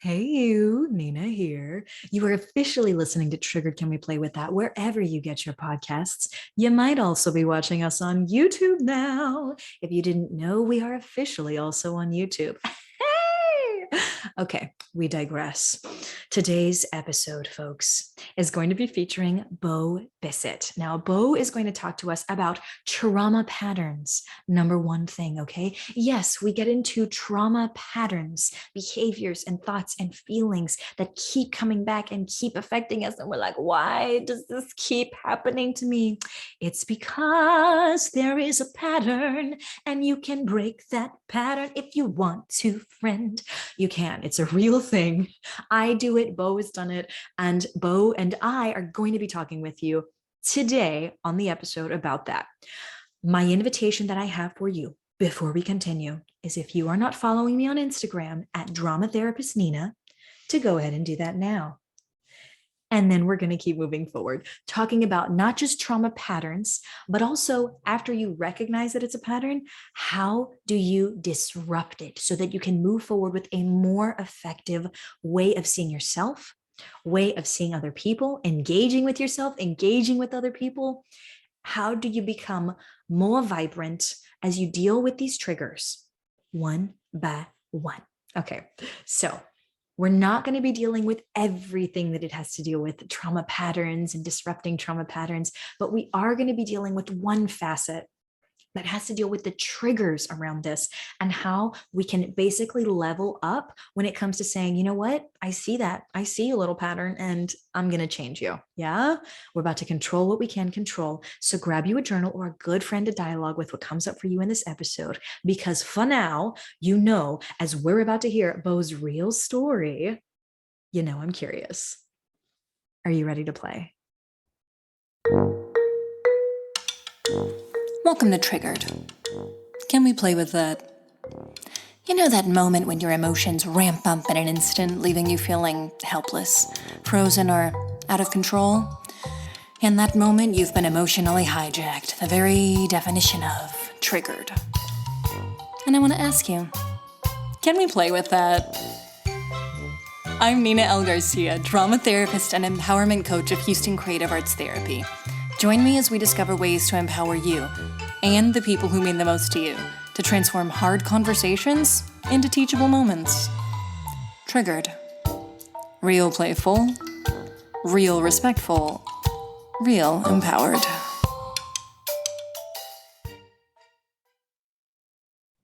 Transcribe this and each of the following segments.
Hey, you, Nina here. You are officially listening to Triggered Can We Play With That wherever you get your podcasts. You might also be watching us on YouTube now. If you didn't know, we are officially also on YouTube. Hey! Okay, we digress. Today's episode, folks, is going to be featuring Bo Bissett. Now, Bo is going to talk to us about trauma patterns. Number one thing, okay? Yes, we get into trauma patterns, behaviors, and thoughts and feelings that keep coming back and keep affecting us. And we're like, why does this keep happening to me? It's because there is a pattern, and you can break that pattern if you want to, friend. You can. It's a real thing. I do it. Bo has done it. And Bo and I are going to be talking with you today on the episode about that. My invitation that I have for you before we continue is, if you are not following me on Instagram at Drama Therapist Nina, to go ahead and do that now. And then we're going to keep moving forward, talking about not just trauma patterns, but also, after you recognize that it's a pattern, how do you disrupt it so that you can move forward with a more effective way of seeing yourself, way of seeing other people, engaging with yourself, engaging with other people. How do you become more vibrant as you deal with these triggers one by one? Okay, so we're not going to be dealing with everything that it has to deal with trauma patterns and disrupting trauma patterns, but we are going to be dealing with one facet that has to deal with the triggers around this and how we can basically level up when it comes to saying, you know what, I see that. I see a little pattern and I'm going to change you. Yeah. We're about to control what we can control. So grab you a journal or a good friend to dialogue with what comes up for you in this episode, because for now, as we're about to hear Bo's real story, I'm curious. Are you ready to play? Welcome to Triggered. Can we play with that? You know that moment when your emotions ramp up in an instant, leaving you feeling helpless, frozen, or out of control? In that moment, you've been emotionally hijacked, the very definition of triggered. And I want to ask you, can we play with that? I'm Nina L. Garcia, drama therapist and empowerment coach of Houston Creative Arts Therapy. Join me as we discover ways to empower you and the people who mean the most to you to transform hard conversations into teachable moments. Triggered. Real playful. Real respectful. Real empowered.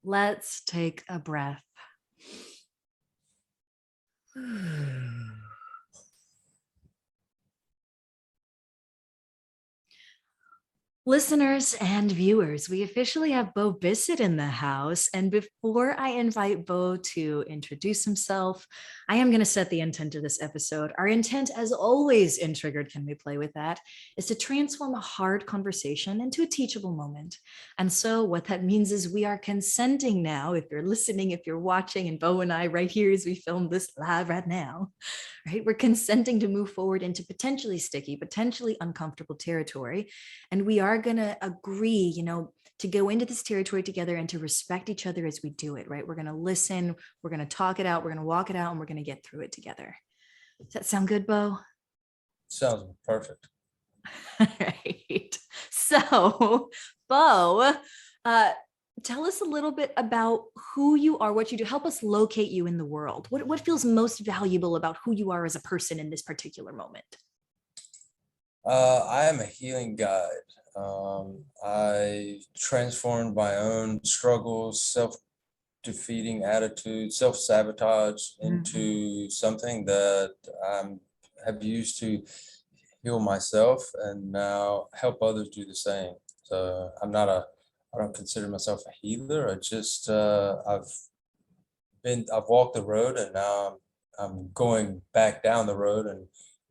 Let's take a breath. Listeners and viewers, we officially have Bo Bissett in the house. And before I invite Bo to introduce himself, I am going to set the intent of this episode. Our intent, as always in Triggered Can We Play With That, is to transform a hard conversation into a teachable moment. And so what that means is we are consenting now, if you're listening, if you're watching, and Bo and I right here as we film this live right now, right? We're consenting to move forward into potentially sticky, potentially uncomfortable territory. And we are going to agree, to go into this territory together and to respect each other as we do it, right? We're going to listen, we're going to talk it out, we're going to walk it out, and we're going to get through it together. Does that sound good, Bo? Sounds perfect. All right. So, Bo, tell us a little bit about who you are, what you do. Help us locate you in the world. What feels most valuable about who you are as a person in this particular moment? I am a healing guide. I transformed my own struggles, self-defeating attitude, self-sabotage into something that I have used to heal myself and now help others do the same. So I don't consider myself a healer. I've walked the road, and now I'm going back down the road and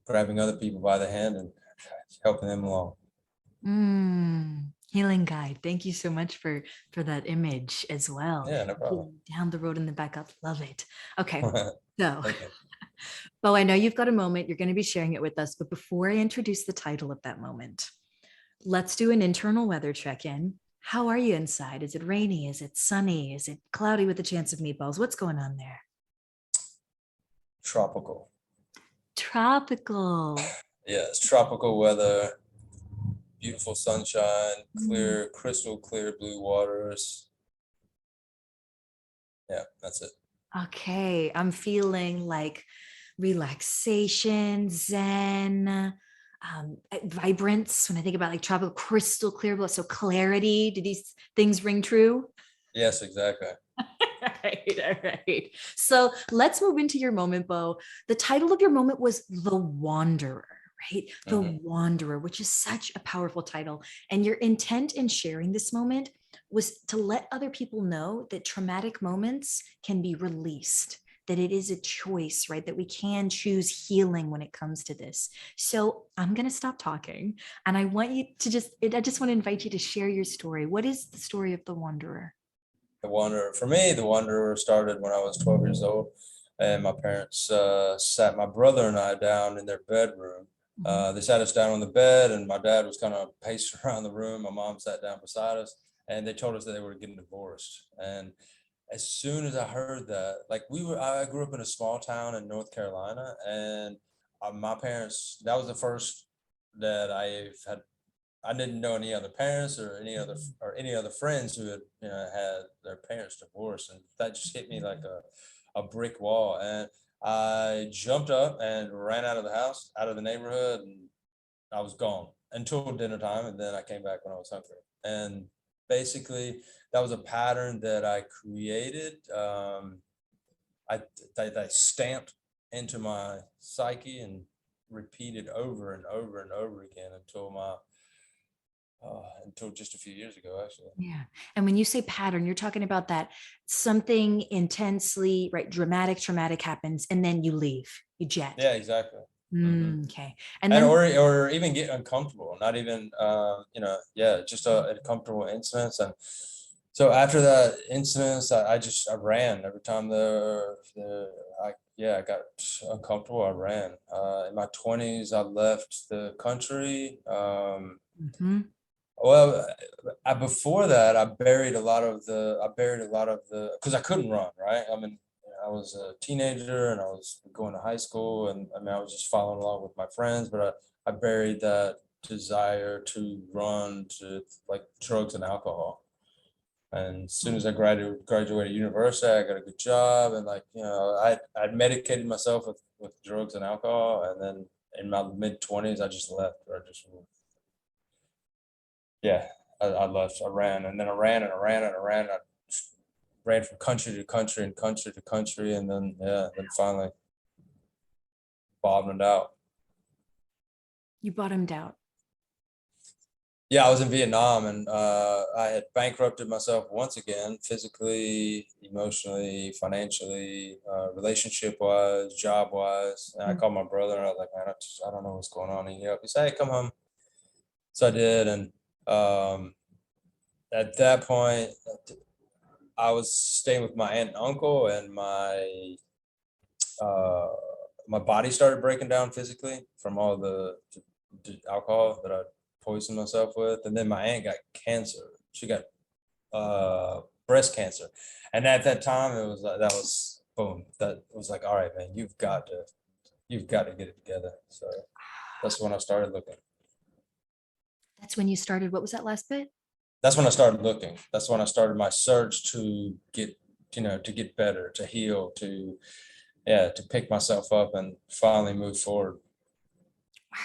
grabbing other people by the hand and helping them along. Healing guide. Thank you so much for that image as well. Yeah, no problem. Down the road and then back up. Love it. Okay. So, Bo, I know you've got a moment. You're going to be sharing it with us. But before I introduce the title of that moment, let's do an internal weather check-in. How are you inside? Is it rainy? Is it sunny? Is it cloudy with a chance of meatballs? What's going on there? Tropical. Tropical. Yes, tropical weather, beautiful sunshine, clear, crystal clear blue waters. Yeah, that's it. Okay, I'm feeling like relaxation, zen, vibrance. When I think about like tropical crystal clear blue, so clarity. Do these things ring true? Yes, exactly. All right. So let's move into your moment, Bo. The title of your moment was The Wanderer, right? The Wanderer, which is such a powerful title. And your intent in sharing this moment was to let other people know that traumatic moments can be released, that it is a choice, right? That we can choose healing when it comes to this. So I'm going to stop talking and I want you to I just want to invite you to share your story. What is the story of the Wanderer? The Wanderer, for me, the Wanderer started when I was 12 years old, and my parents sat my brother and I down in their bedroom. They sat us down on the bed, and my dad was kind of pacing around the room. My mom sat down beside us, and they told us that they were getting divorced. And as soon as I heard that, like I grew up in a small town in North Carolina, and my parents, that was the first that I didn't know any other parents or any other friends who had had their parents divorced, and that just hit me like a brick wall. And I jumped up and ran out of the house, out of the neighborhood, and I was gone until dinner time, and then I came back when I was hungry. And basically, that was a pattern that I created. I stamped into my psyche and repeated over and over and over again until just a few years ago, actually. Yeah. And when you say pattern, you're talking about that something intensely, right, traumatic happens, and then you leave, you jet. Yeah, exactly. Okay. And And then, or even get uncomfortable, not even just a uncomfortable incidents. And so after that incident, I ran every time I got uncomfortable. I ran. In my 20s, I left the country. Well, before that, I buried a lot of because I couldn't run, right? I mean, I was a teenager and I was going to high school, and I mean, I was just following along with my friends, but I buried that desire to run, to like drugs and alcohol. And as soon as I graduated university, I got a good job, and I medicated myself with drugs and alcohol, and then in my mid-20s, I just left, or I just yeah, I left. I ran, and then I ran and I ran and I ran. I ran from country to country and country to country, and then finally bottomed out. you bottomed out. Yeah, I was in Vietnam, and I had bankrupted myself once again, physically, emotionally, financially, relationship wise, job wise. And I called my brother, and I was like, man, I don't know what's going on. And he said, hey, come home. So I did, and at that point, I was staying with my aunt and uncle, and uh, my body started breaking down physically from all the alcohol that I poisoned myself with. And then my aunt got cancer. She got breast cancer, and at that time, it was like that was boom. That was like, all right, man, you've got to get it together. So that's when I started looking. That's when you started. What was that last bit? That's when I started looking. That's when I started my search to get better, to heal, to pick myself up and finally move forward. Wow.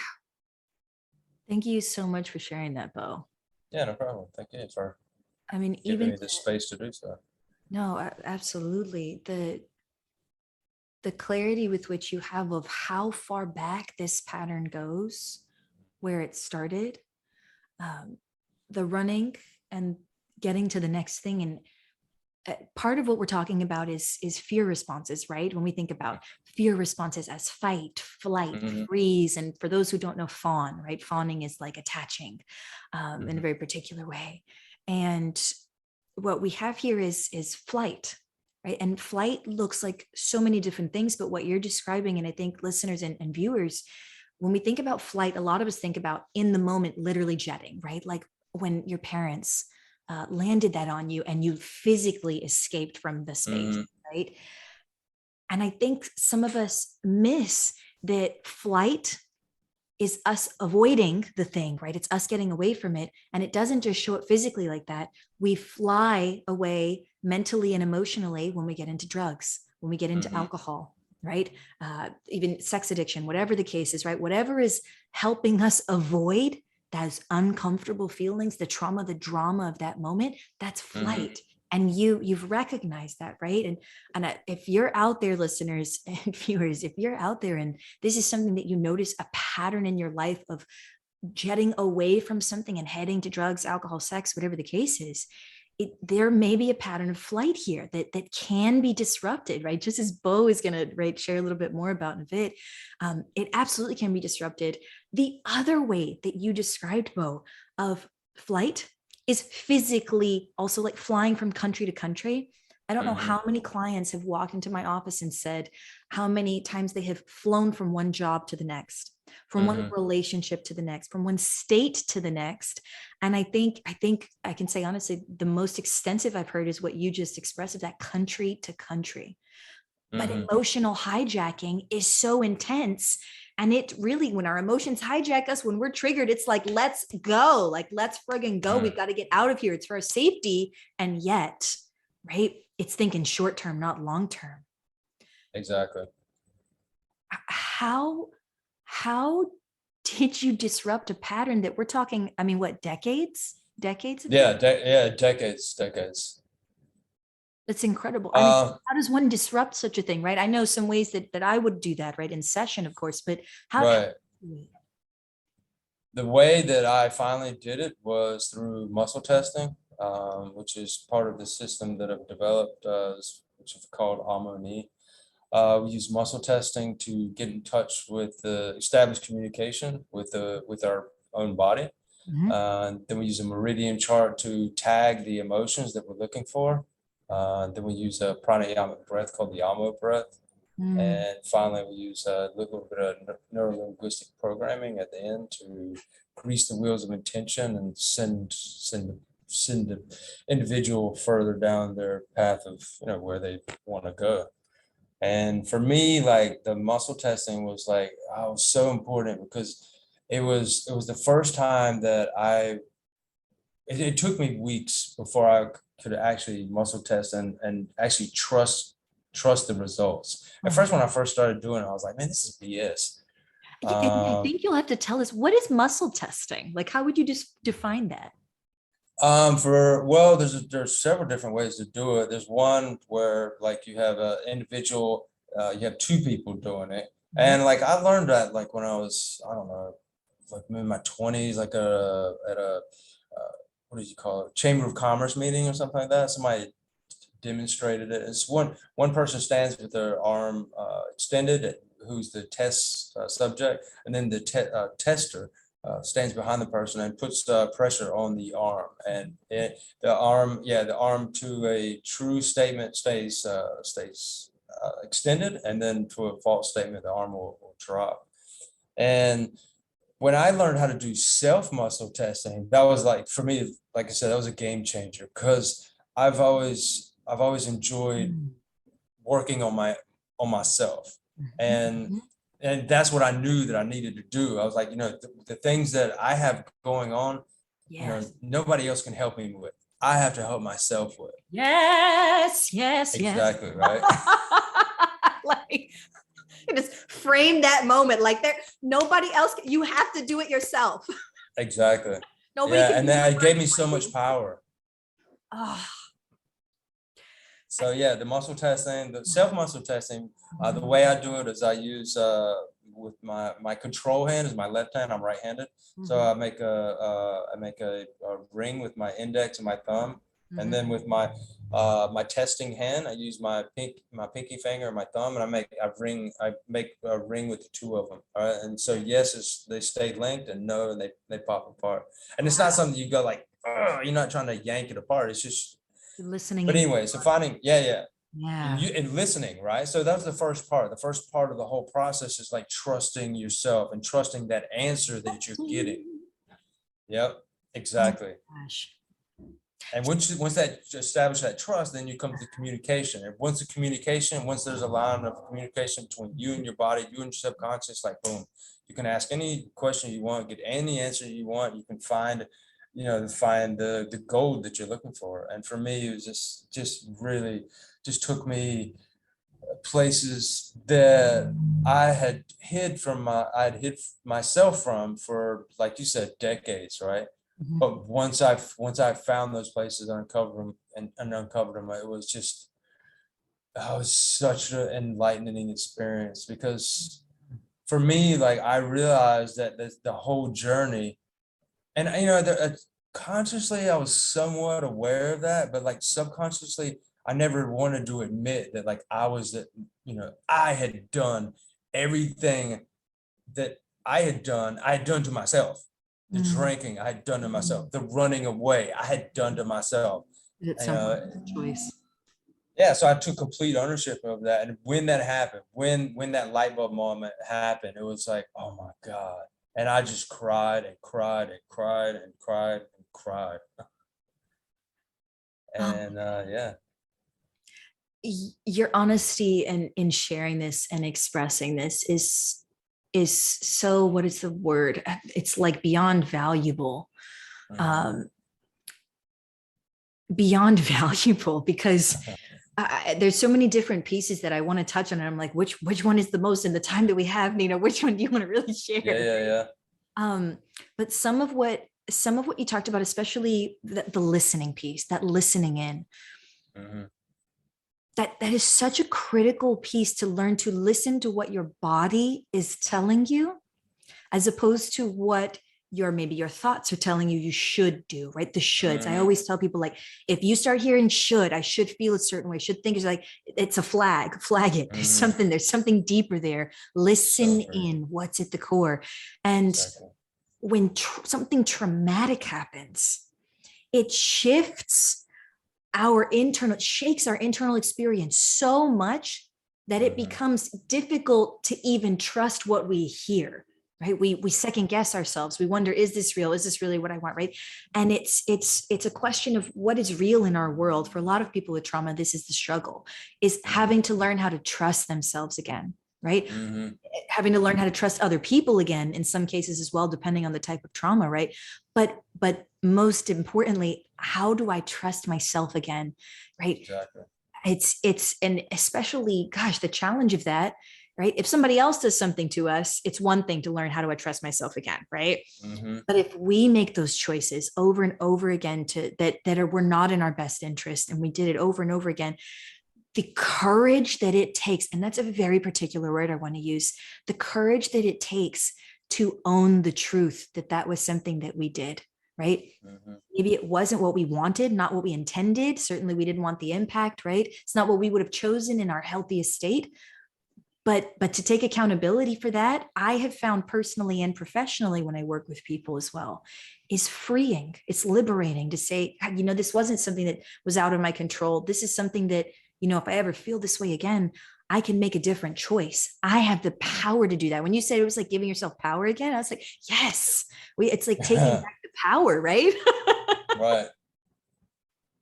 Thank you so much for sharing that, Bo. Yeah, no problem. Thank you for Even giving me the space to do so. No, absolutely. The clarity with which you have of how far back this pattern goes, where it started, the running and getting to the next thing. And part of what we're talking about is fear responses, right? When we think about fear responses as fight, flight, freeze, and for those who don't know, fawn, right? Fawning is like attaching in a very particular way. And what we have here is flight, right? And flight looks like so many different things, but what you're describing, and I think listeners and viewers, when we think about flight, a lot of us think about in the moment, literally jetting, right? Like when your parents landed that on you and you physically escaped from the space, right? And I think some of us miss that flight is us avoiding the thing, right? It's us getting away from it. And it doesn't just show up physically like that. We fly away mentally and emotionally when we get into drugs, when we get into alcohol, right? Even sex addiction, whatever the case is, right? Whatever is helping us avoid those uncomfortable feelings, the trauma, the drama of that moment, that's flight. And you've recognized that, right? And if you're out there, listeners and viewers, if you're out there and this is something that you notice a pattern in your life of jetting away from something and heading to drugs, alcohol, sex, whatever the case is, there may be a pattern of flight here that can be disrupted, right? Just as Bo is going to share a little bit more about in a bit, it absolutely can be disrupted. The other way that you described, Bo, of flight is physically also like flying from country to country. I don't know how many clients have walked into my office and said how many times they have flown from one job to the next, from one relationship to the next, from one state to the next. And I think I can say honestly, the most extensive I've heard is what you just expressed, of that country to country. But emotional hijacking is so intense. And it really, when our emotions hijack us, when we're triggered, it's like, let's go, like, let's friggin' go. We've got to get out of here. It's for our safety. And yet, right, it's thinking short term, not long term. Exactly. How did you disrupt a pattern that we're talking, I mean, what, decades? Decades? Yeah, decades. That's incredible. I mean, how does one disrupt such a thing, right? I know some ways that I would do that, right? In session, of course, but how? Right. The way that I finally did it was through muscle testing, which is part of the system that I've developed, which is called Harmony. We use muscle testing to get in touch with the established communication with our own body. Then we use a meridian chart to tag the emotions that we're looking for. Then we use a pranayamic breath called the Yamo breath. And finally, we use a little bit of neuro-linguistic programming at the end to grease the wheels of intention and send the individual further down their path of where they want to go. And for me, like, the muscle testing was so important, because it was the first time that it took me weeks before I could actually muscle test and actually trust the results. At first, when I first started doing it, I was like, man, this is BS. I think you'll have to tell us, what is muscle testing? Like, how would you just define that? There's several different ways to do it. There's one where, like, you have an individual, you have two people doing it. And like, I learned that like when I was, I don't know, like in my 20s, like at a what do you call it, Chamber of Commerce meeting or something like that. Somebody demonstrated it. It's one person stands with their arm extended, who's the test subject, and then the tester stands behind the person and puts pressure on the arm, and the arm to a true statement stays extended, and then to a false statement, the arm will drop. And when I learned how to do self muscle testing, that was, like, for me, like I said, that was a game changer, because I've always enjoyed working on myself, and that's what I knew that I needed to do. I was like, the things that I have going on, nobody else can help me with. I have to help myself with. Yes. Exactly, right? Like, just frame that moment like nobody else, you have to do it yourself. Exactly. Nobody yeah, can and that gave me so much power. So yeah, the muscle testing, the self muscle testing, the way I do it is I use with my control hand is my left hand. I'm right-handed, so I make a ring with my index and my thumb, and then with my testing hand, I use my pinky finger and my thumb, and I make a ring with the two of them. All right, and so yes, they stay linked, and no, they pop apart. And it's not something you go like, you're not trying to yank it apart. It's just listening. But anyway, so finding, and listening, right? So that's the first part. The first part of the whole process is like trusting yourself and trusting that answer that you're getting. Yep, exactly. Oh, gosh. And once that establish that trust, then you come to communication. And once there's a line of communication between you and your body, you and your subconscious, like boom, you can ask any question you want, get any answer you want. You can find, the gold that you're looking for. And for me, it was just really just took me places that I'd hid myself from for, like you said, decades, right? Mhm. But once I found those places, uncovered them, and uncovered them, it was such an enlightening experience, because for me, like, I realized that the whole journey, and consciously I was somewhat aware of that, but like subconsciously I never wanted to admit that, like, I had done everything that I had done to myself. The Mm. drinking I had done to myself, the running away I had done to myself. Did it You sound know, like a choice? yeah, so I took complete ownership of that. And when that happened, when that light bulb moment happened, it was like, oh my God. And I just cried and cried and cried and cried and cried. Um, And yeah. your honesty and in sharing this and expressing this is so, what is the word? It's like beyond valuable. Um, beyond valuable, because there's so many different pieces that I want to touch on, and I'm like, which one is the most in the time that we have, Nina? Which one do you want to really share? Yeah. But some of what you talked about, especially the listening piece, that listening in, Mhm. that is such a critical piece, to learn to listen to what your body is telling you, as opposed to what maybe your thoughts are telling you should do, right? The shoulds. I always tell people, like, if you start hearing I should feel a certain way, should think, it's like, it's a flag it. There's something deeper there. Listen in what's at the core. And Exactly. when something traumatic happens, it shifts shakes our internal experience so much that it becomes difficult to even trust what we hear, right? We second guess ourselves. We wonder, is this real? Is this really what I want, right? And it's a question of what is real in our world. For a lot of people with trauma, this is the struggle, is having to learn how to trust themselves again, right? Having to learn how to trust other people again, in some cases as well, depending on the type of trauma, right? But most importantly, how do I trust myself again, right? Exactly. It's and especially, gosh, the challenge of that, right? If somebody else does something to us, it's one thing to learn, how do I trust myself again, right? But if we make those choices over and over again that were not in our best interest, and we did it over and over again, the courage that it takes, and that's a very particular word I want to use, the courage that it takes to own the truth that was something that we did, right? Maybe it wasn't what we wanted, not what we intended. Certainly we didn't want the impact, right? It's not what we would have chosen in our healthiest state. But to take accountability for that, I have found personally and professionally, when I work with people as well, is freeing. It's liberating to say, this wasn't something that was out of my control. This is something that, if I ever feel this way again, I can make a different choice. I have the power to do that. When you said it was like giving yourself power again, I was like, yes, it's like taking back the power, right? Right.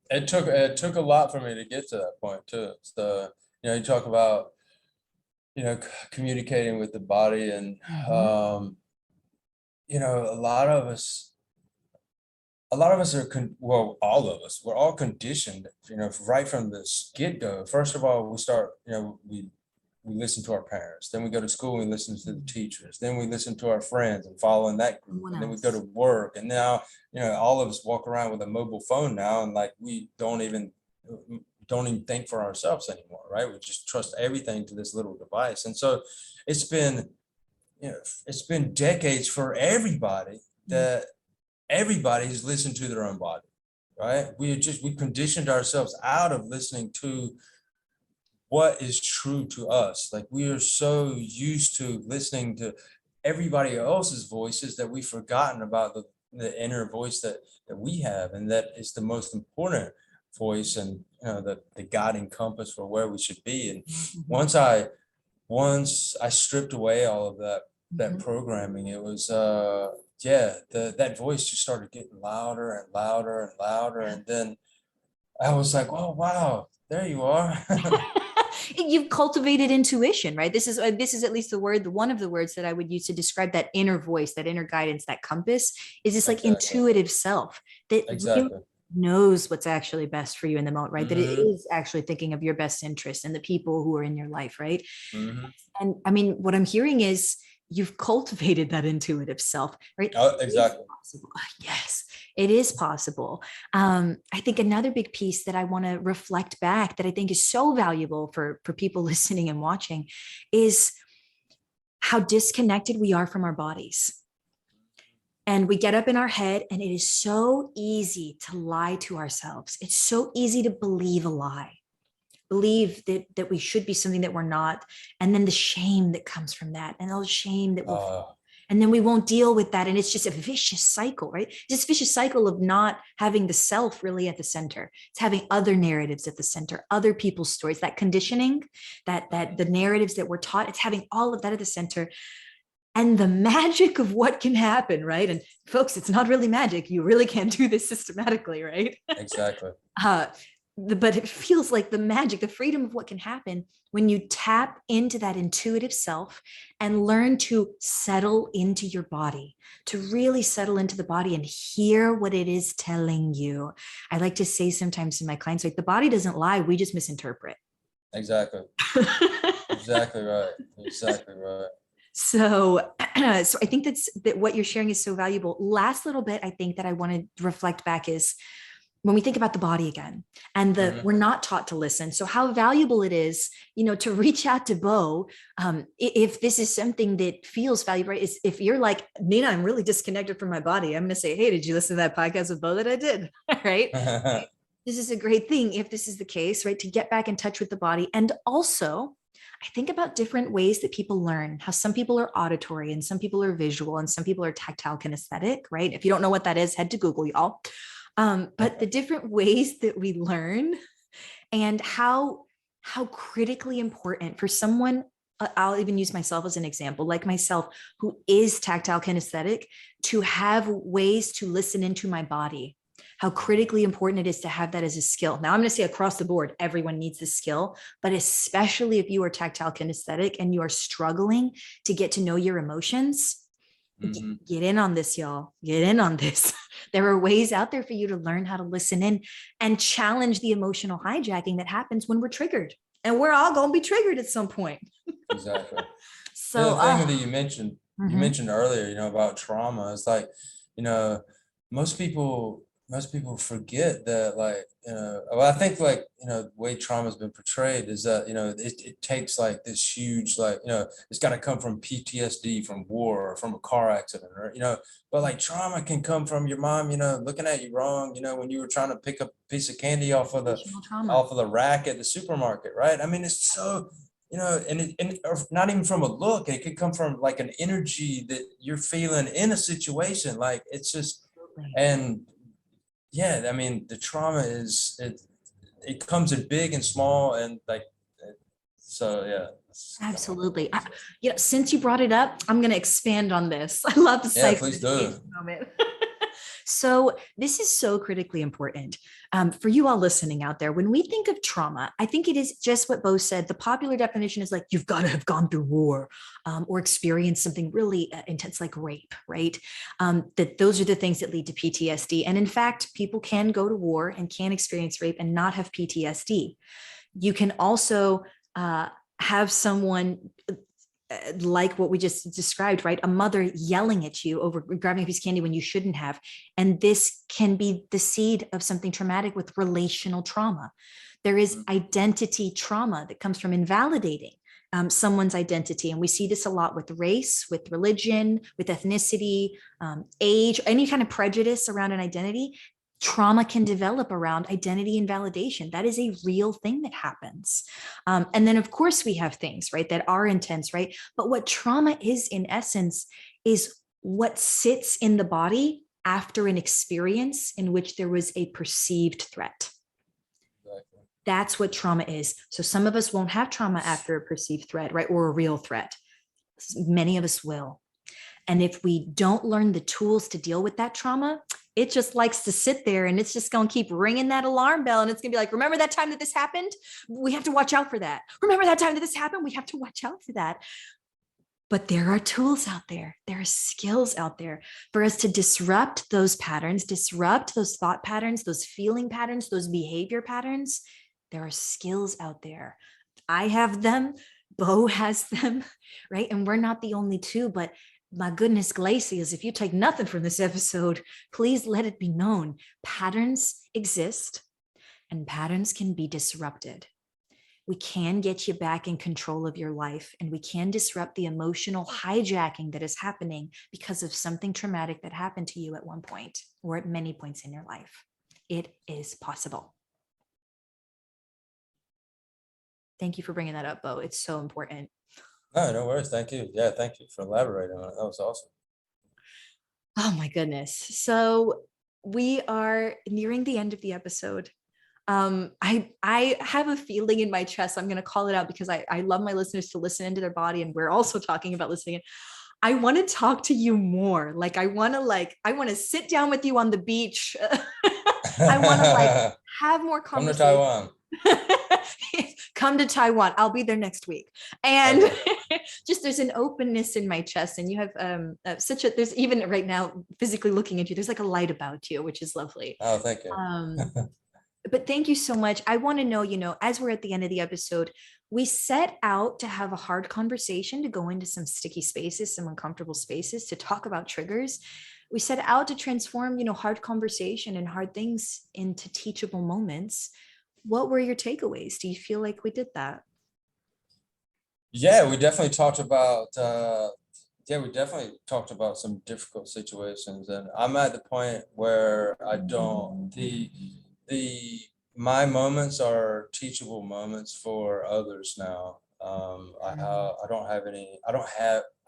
It took a lot for me to get to that point too. So, you talk about, communicating with the body, and a lot of us are all of us, we're all conditioned, right from this get-go. First of all, we start, we listen to our parents, then we go to school and we listen to the teachers, then we listen to our friends and follow in that group, and then we go to work, and now, all of us walk around with a mobile phone now, and like, we don't even think for ourselves anymore, right? We just trust everything to this little device. And so it's been decades for everybody that everybody's listened to their own body, right? We conditioned ourselves out of listening to what is true to us. Like, we are so used to listening to everybody else's voices that we've forgotten about the inner voice that we have, and that is the most important voice, and the guiding compass for where we should be. And once I stripped away all of that programming, it was yeah, that voice just started getting louder and louder and louder. And then I was like, oh, wow, there you are. You've cultivated intuition, right? This is at least the word, one of the words that I would use to describe that inner voice, that inner guidance, that compass, is this like Exactly. intuitive self that really Exactly. knows what's actually best for you in the moment, right? That it Hmm. is actually thinking of your best interest and the people who are in your life, right? Hmm. And I mean, what I'm hearing is you've cultivated that intuitive self, right? Oh, It is exactly. possible. Yes, it is possible. I think another big piece that I want to reflect back that I think is so valuable for people listening and watching is how disconnected we are from our bodies. And we get up in our head, and it is so easy to lie to ourselves. It's so easy to believe a lie, believe that we should be something that we're not, and then the shame that comes from that, and all the shame that will, Uh, and then we won't deal with that, and it's just a vicious cycle, right? This vicious cycle of not having the self really at the center. It's having other narratives at the center, other people's stories, that conditioning, that the narratives that we're taught. It's having all of that at the center, and the magic of what can happen, right? And folks, it's not really magic. You really can't do this systematically, right? exactly. uh, but it feels like the magic, the freedom of what can happen when you tap into that intuitive self and learn to settle into your body, to really settle into the body and hear what it is telling you. I like to say sometimes to my clients, like, the body doesn't lie, we just misinterpret. Exactly. Exactly right. Exactly right. So, so I think that what you're sharing is so valuable. Last little bit, I think that I want to reflect back is when we think about the body again, and Hmm. we're not taught to listen. So how valuable it is, to reach out to Bo. If this is something that feels valuable, right? Is if you're like, Nina, I'm really disconnected from my body, I'm going to say, hey, did you listen to that podcast with Bo that I did? Right. This is a great thing if this is the case, right? To get back in touch with the body. And also, I think about different ways that people learn, how some people are auditory and some people are visual and some people are tactile kinesthetic, right? If you don't know what that is, head to Google, y'all. But the different ways that we learn, and how critically important for someone, I'll even use myself as an example, like myself, who is tactile kinesthetic, to have ways to listen into my body, how critically important it is to have that as a skill. Now, I'm going to say across the board, everyone needs this skill, but especially if you are tactile kinesthetic and you are struggling to get to know your emotions, Hmm. get in on this, y'all. Get in on this. There are ways out there for you to learn how to listen in and challenge the emotional hijacking that happens when we're triggered. And we're all going to be triggered at some point. Exactly. The So, other thing that you mhm. mentioned earlier, about trauma, it's like, you know, most people forget that, like, well, I think, like, the way trauma has been portrayed is that, it takes like this huge, like, it's got to come from PTSD, from war, or from a car accident, or, but like trauma can come from your mom, looking at you wrong, when you were trying to pick up a piece of candy Relational trauma. off of the rack at the supermarket, right? I mean, it's so, or not even from a look. It could come from like an energy that you're feeling in a situation. Like, it's just, Absolutely. and yeah, I mean, the trauma it comes in big and small, and like, so yeah. Absolutely. Since you brought it up, I'm going to expand on this. I love the Yeah, please do. psychoeducation moment. So this is so critically important for you all listening out there. When we think of trauma, I think it is just what Bo said. The popular definition is like, you've got to have gone through war or experienced something really intense like rape, right? That those are the things that lead to PTSD. And in fact, people can go to war and can experience rape and not have PTSD. You can also have someone like what we just described, right? A mother yelling at you over grabbing a piece of candy when you shouldn't have. And this can be the seed of something traumatic with relational trauma. There is identity trauma that comes from invalidating someone's identity. And we see this a lot with race, with religion, with ethnicity, age, any kind of prejudice around an identity. Trauma can develop around identity and validation. That is a real thing that happens. And then, of course, we have things, right, that are intense, right? But what trauma is, in essence, is what sits in the body after an experience in which there was a perceived threat. Exactly. That's what trauma is. So some of us won't have trauma after a perceived threat, right? Or a real threat. Many of us will. And if we don't learn the tools to deal with that trauma, it just likes to sit there and it's just going to keep ringing that alarm bell. And it's going to be like, remember that time that this happened? We have to watch out for that. Remember that time that this happened? We have to watch out for that. But there are tools out there. There are skills out there for us to disrupt those patterns, disrupt those thought patterns, those feeling patterns, those behavior patterns. There are skills out there. I have them. Bo has them, right? And we're not the only two, but my goodness, Glaciers, if you take nothing from this episode, please let it be known. Patterns exist and patterns can be disrupted. We can get you back in control of your life, and we can disrupt the emotional hijacking that is happening because of something traumatic that happened to you at one point or at many points in your life. It is possible. Thank you for bringing that up, Bo. It's so important. No worries. Thank you. Yeah, thank you for elaborating on it. That was awesome. Oh my goodness. So we are nearing the end of the episode. I have a feeling in my chest. I'm going to call it out because I love my listeners to listen into their body. And we're also talking about listening. I want to talk to you more. I want to sit down with you on the beach. I want to have more conversation. Come to Taiwan. Come to Taiwan. I'll be there next week. And okay. Just there's an openness in my chest, and you have there's even right now physically looking at you, there's like a light about you, which is lovely. Oh, thank you. But thank you so much. I want to know, as we're at the end of the episode, we set out to have a hard conversation, to go into some sticky spaces, some uncomfortable spaces, to talk about triggers. We set out to transform, hard conversation and hard things into teachable moments. What were your takeaways? Do you feel like we did that? Yeah, we definitely talked about some difficult situations, and I'm at the point where my moments are teachable moments for others now. I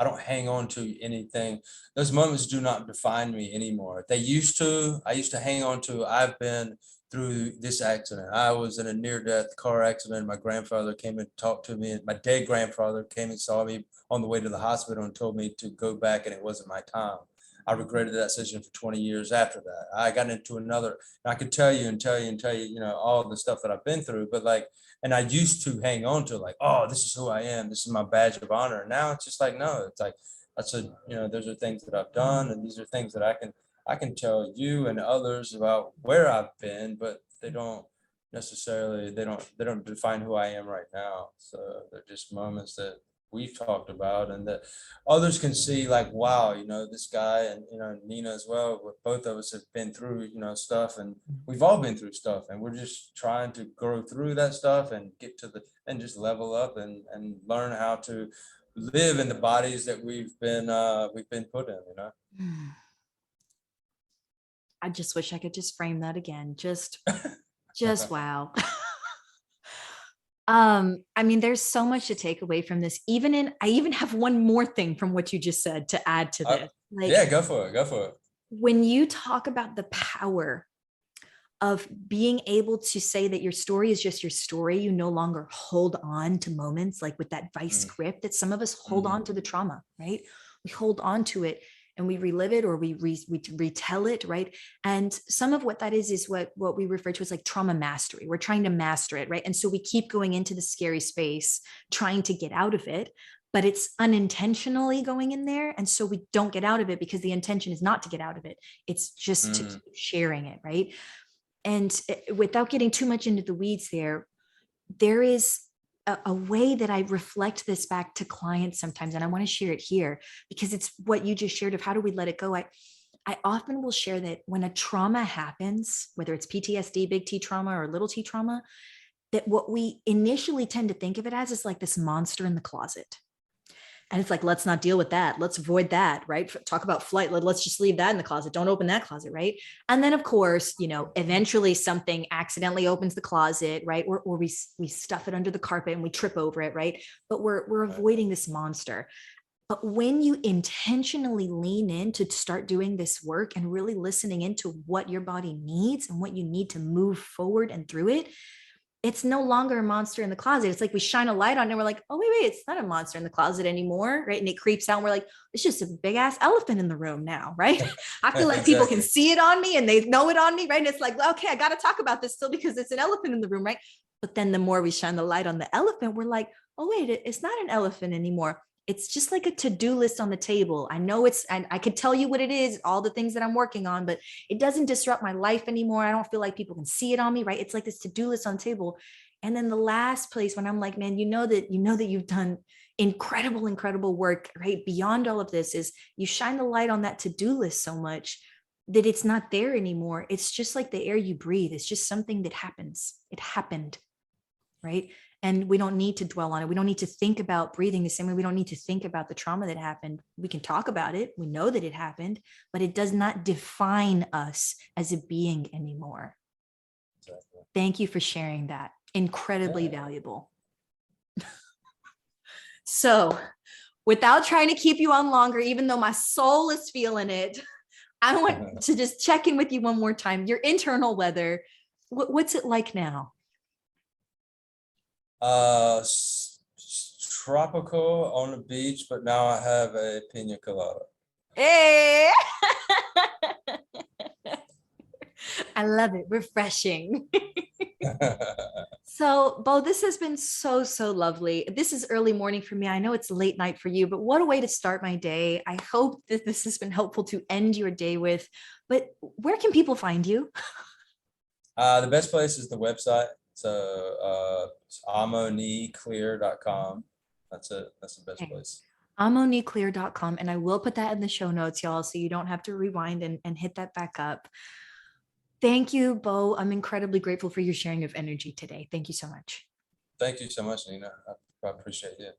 don't hang on to anything. Those moments do not define me anymore. I used to hang on to, I've been through this accident. I was in a near-death car accident. My grandfather came and talked to me, and my dead grandfather came and saw me on the way to the hospital and told me to go back, and it wasn't my time. I regretted that decision for 20 years after that. I got into another, and I could tell you, all the stuff that I've been through, but and I used to hang on to oh, this is who I am. This is my badge of honor. And now it's just no, it's those are things that I've done, and these are things that I can tell you and others about where I've been, but they don't define who I am right now. So they're just moments that we've talked about, and that others can see wow, this guy, and Nina as well, both of us have been through stuff, and we've all been through stuff, and we're just trying to grow through that stuff and get to and just level up and learn how to live in the bodies that we've been put in. I just wish I could just frame that again. Just wow. There's so much to take away from this. I even have one more thing from what you just said to add to this. Yeah, go for it. When you talk about the power of being able to say that your story is just your story, you no longer hold on to moments with that vice grip that some of us hold on to the trauma, right? We hold on to it and we relive it, or we retell it, right? And some of what that is what we refer to as trauma mastery. We're trying to master it, right? And so we keep going into the scary space, trying to get out of it, but it's unintentionally going in there. And so we don't get out of it because the intention is not to get out of it. It's just to keep sharing it, right? And without getting too much into the weeds there is a way that I reflect this back to clients sometimes, and I want to share it here because it's what you just shared of how do we let it go. I often will share that when a trauma happens, whether it's PTSD, big T trauma, or little t trauma, that what we initially tend to think of it as is this monster in the closet. And it's let's not deal with that. Let's avoid that, right? Talk about flight. Let's just leave that in the closet. Don't open that closet, right? And then, of course, eventually something accidentally opens the closet, right? Or we stuff it under the carpet and we trip over it, right? But we're avoiding this monster. But when you intentionally lean in to start doing this work and really listening into what your body needs and what you need to move forward and through it, it's no longer a monster in the closet. It's like we shine a light on it and we're like, oh, wait, it's not a monster in the closet anymore, right? And it creeps out and we're like, it's just a big ass elephant in the room now, right? I feel like people can Exactly. see it on me and they know it on me, right? And it's like, well, okay, I got to talk about this still because it's an elephant in the room, right? But then the more we shine the light on the elephant, we're like, oh, wait, it's not an elephant anymore. It's just like a to-do list on the table. I know I could tell you what it is, all the things that I'm working on, but it doesn't disrupt my life anymore. I don't feel like people can see it on me, right? It's like this to-do list on the table. And then the last place when I'm like, man, you know that you've done incredible work, right? Beyond all of this is you shine the light on that to-do list so much that it's not there anymore. It's just like the air you breathe. It's just something that happens. It happened, right? And we don't need to dwell on it. We don't need to think about breathing the same way. We don't need to think about the trauma that happened. We can talk about it. We know that it happened, but it does not define us as a being anymore. Exactly. Thank you for sharing that. Incredibly Yeah. valuable. So, without trying to keep you on longer, even though my soul is feeling it, I want to just check in with you one more time. Your internal weather, what's it like now? Tropical on the beach, but now I have a pina colada. Hey, I love it. Refreshing. So, Bo, this has been so lovely. This is early morning for me. I know it's late night for you, but what a way to start my day. I hope that this has been helpful to end your day with. But where can people find you? The best place is the website. So it's amoneclear.com. That's it. That's the best Okay. place. amoneclear.com. And I will put that in the show notes, y'all, so you don't have to rewind and hit that back up. Thank you, Bo. I'm incredibly grateful for your sharing of energy today. Thank you so much. Thank you so much, Nina. I appreciate it.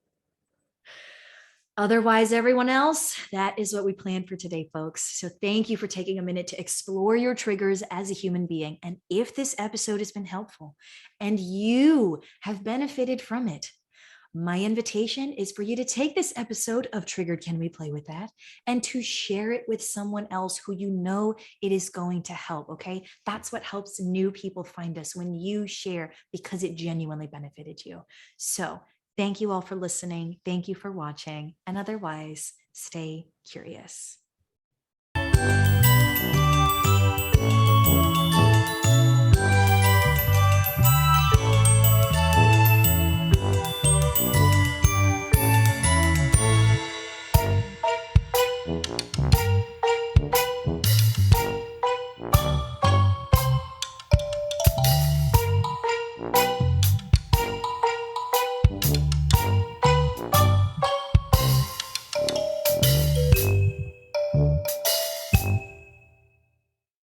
Otherwise, everyone else, that is what we planned for today, folks. So thank you for taking a minute to explore your triggers as a human being. And if this episode has been helpful and you have benefited from it, my invitation is for you to take this episode of Triggered Can We Play With That and to share it with someone else who you know it is going to help, okay? That's what helps new people find us, when you share because it genuinely benefited you. So thank you all for listening. Thank you for watching. And otherwise, stay curious.